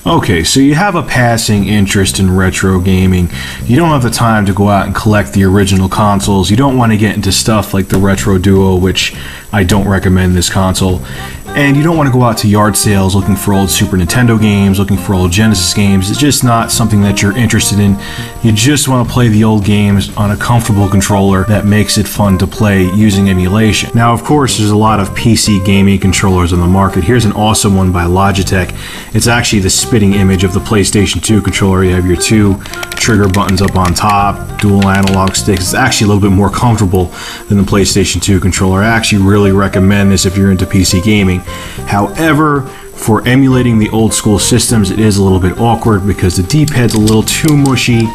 Okay, so you have a passing interest in retro gaming. You don't have the time to go out and collect the original consoles. You don't want to get into stuff like the Retro Duo, which I don't recommend this console. And you don't want to go out to yard sales looking for old Super Nintendo games, looking for old Genesis games. It's just not something that you're interested in. You just want to play the old games on a comfortable controller that makes it fun to play using emulation. Now, of course, there's a lot of PC gaming controllers on the market. Here's an awesome one by Logitech. It's actually the spitting image of the PlayStation 2 controller. You have your two trigger buttons up on top, dual analog sticks. It's actually a little bit more comfortable than the PlayStation 2 controller. I actually really recommend this if you're into PC gaming. However, for emulating the old school systems, it is a little bit awkward because the D-pad's a little too mushy,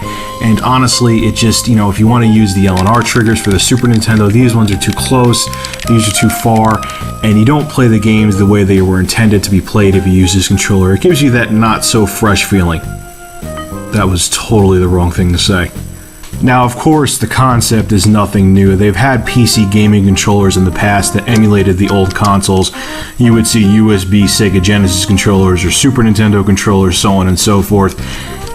and honestly, it just, if you want to use the L&R triggers for the Super Nintendo, these ones are too close, these are too far, and you don't play the games the way they were intended to be played if you use this controller. It gives you that not so fresh feeling. That was totally the wrong thing to say. Now, of course, the concept is nothing new. They've had PC gaming controllers in the past that emulated the old consoles. You would see USB Sega Genesis controllers or Super Nintendo controllers, so on and so forth.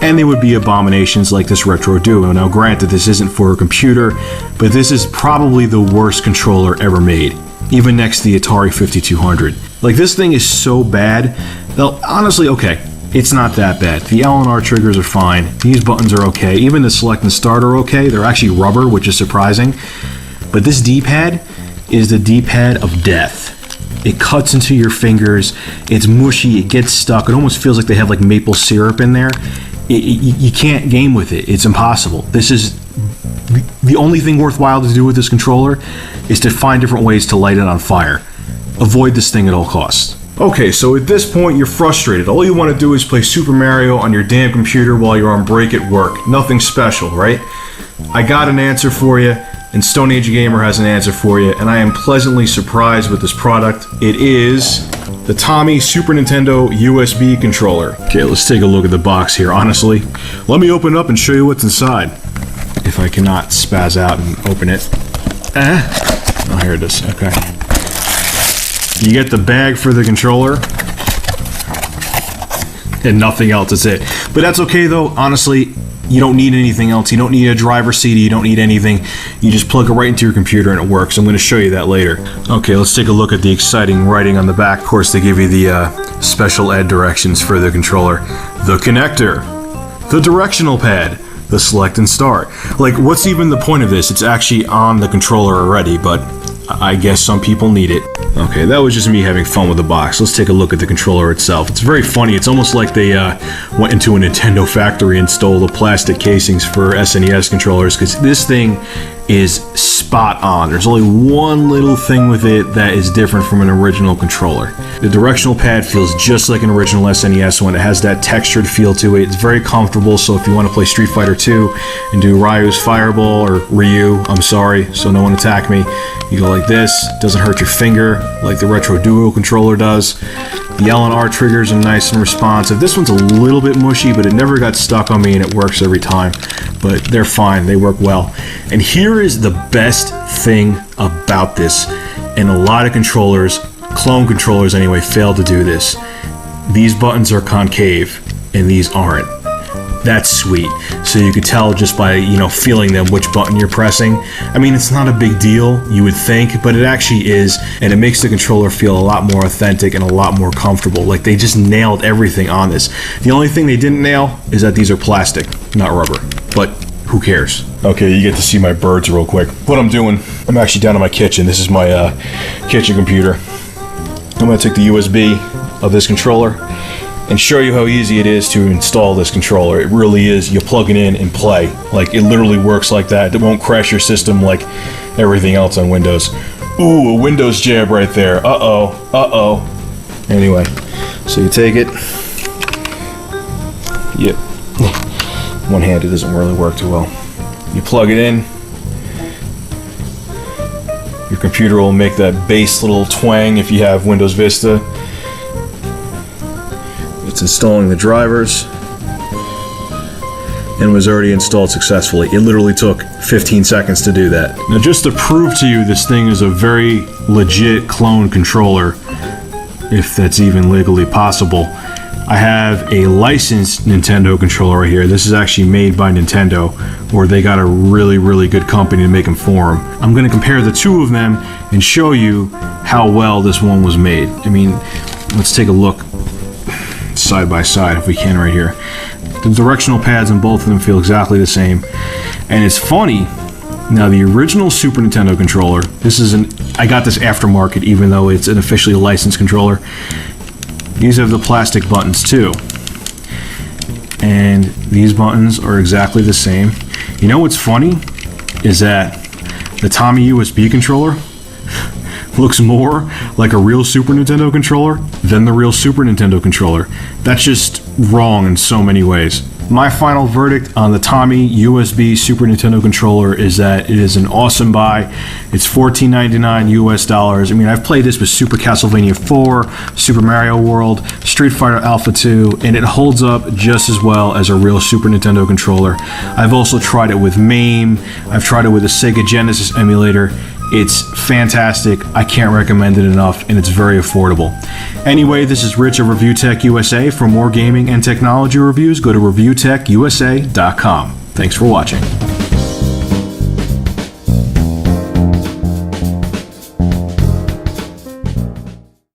And they would be abominations like this Retro Duo. Now, granted, this isn't for a computer, but this is probably the worst controller ever made, even next to the Atari 5200. Like, this thing is so bad. Well, honestly, okay. It's not that bad. The L&R triggers are fine. These buttons are okay. Even the select and start are okay. They're actually rubber, which is surprising. But this D-pad is the D-pad of death. It cuts into your fingers. It's mushy. It gets stuck. It almost feels like they have like maple syrup in there. You can't game with it. It's impossible. This is the only thing worthwhile to do with this controller is to find different ways to light it on fire. Avoid this thing at all costs. Okay, so at this point you're frustrated. All you want to do is play Super Mario on your damn computer while you're on break at work. Nothing special, right? I got an answer for you, and Stone Age Gamer has an answer for you, and I am pleasantly surprised with this product. It is the Tomee Super Nintendo USB controller. Okay, let's take a look at the box here. Honestly, let me open it up and show you what's inside. If I cannot spaz out and open it. Oh, here it is. Okay. You get the bag for the controller, and nothing else, that's it. But that's okay though, honestly, you don't need anything else. You don't need a driver CD, you don't need anything. You just plug it right into your computer and it works. I'm going to show you that later. Okay, let's take a look at the exciting writing on the back. Of course, they give you the special ed directions for the controller. The connector, the directional pad, the select and start. Like, what's even the point of this? It's actually on the controller already, but I guess some people need it. Okay, that was just me having fun with the box. Let's take a look at the controller itself. It's very funny. It's almost like they went into a Nintendo factory and stole the plastic casings for SNES controllers, because this thing is spot on. There's only one little thing with it that is different from an original controller. The directional pad feels just like an original SNES one. It has that textured feel to it. It's very comfortable, so if you want to play Street Fighter 2 and do Ryu's Fireball, or Ryu, I'm sorry, so no one attack me, you go like this. It doesn't hurt your finger like the Retro Duo controller does. The L&R triggers are nice and responsive. This one's a little bit mushy, but it never got stuck on me and it works every time. But they're fine, they work well. And here is the best thing about this, and a lot of controllers, clone controllers anyway, fail to do this. These buttons are concave and these aren't. That's sweet. So you could tell just by, feeling them which button you're pressing. I mean, it's not a big deal, you would think, but it actually is, and it makes the controller feel a lot more authentic and a lot more comfortable. Like, they just nailed everything on this. The only thing they didn't nail is that these are plastic, not rubber. But who cares? Okay, you get to see my birds real quick. What I'm doing, I'm actually down in my kitchen. This is my kitchen computer. I'm going to take the USB of this controller and show you how easy it is to install this controller. It really is. You plug it in and play. Like, it literally works like that. It won't crash your system like everything else on Windows. Ooh, a Windows jab right there. Uh-oh. Anyway, so you take it. Yep. One-handed doesn't really work too well. You plug it in. Your computer will make that bass little twang if you have Windows Vista. It's installing the drivers and was already installed successfully. It literally took 15 seconds to do that. Now, just to prove to you this thing is a very legit clone controller, if that's even legally possible, I have a licensed Nintendo controller right here. This is actually made by Nintendo, or they got a really, really good company to make them for them. I'm going to compare the two of them and show you how well this one was made. I mean, let's take a look side by side if we can right here. The directional pads in both of them feel exactly the same. And it's funny, now the original Super Nintendo controller, I got this aftermarket even though it's an officially licensed controller. These have the plastic buttons too. And these buttons are exactly the same. You know what's funny is that the Tomee USB controller looks more like a real Super Nintendo controller than the real Super Nintendo controller. That's just wrong in so many ways. My final verdict on the Tomee USB Super Nintendo controller is that it is an awesome buy. It's $14.99 US. I mean, I've played this with Super Castlevania 4, Super Mario World, Street Fighter Alpha 2, and it holds up just as well as a real Super Nintendo controller. I've also tried it with MAME. I've tried it with a Sega Genesis emulator. It's fantastic. I can't recommend it enough, and it's very affordable. Anyway, this is Rich of Review Tech USA. For more gaming and technology reviews, go to reviewtechusa.com. Thanks for watching.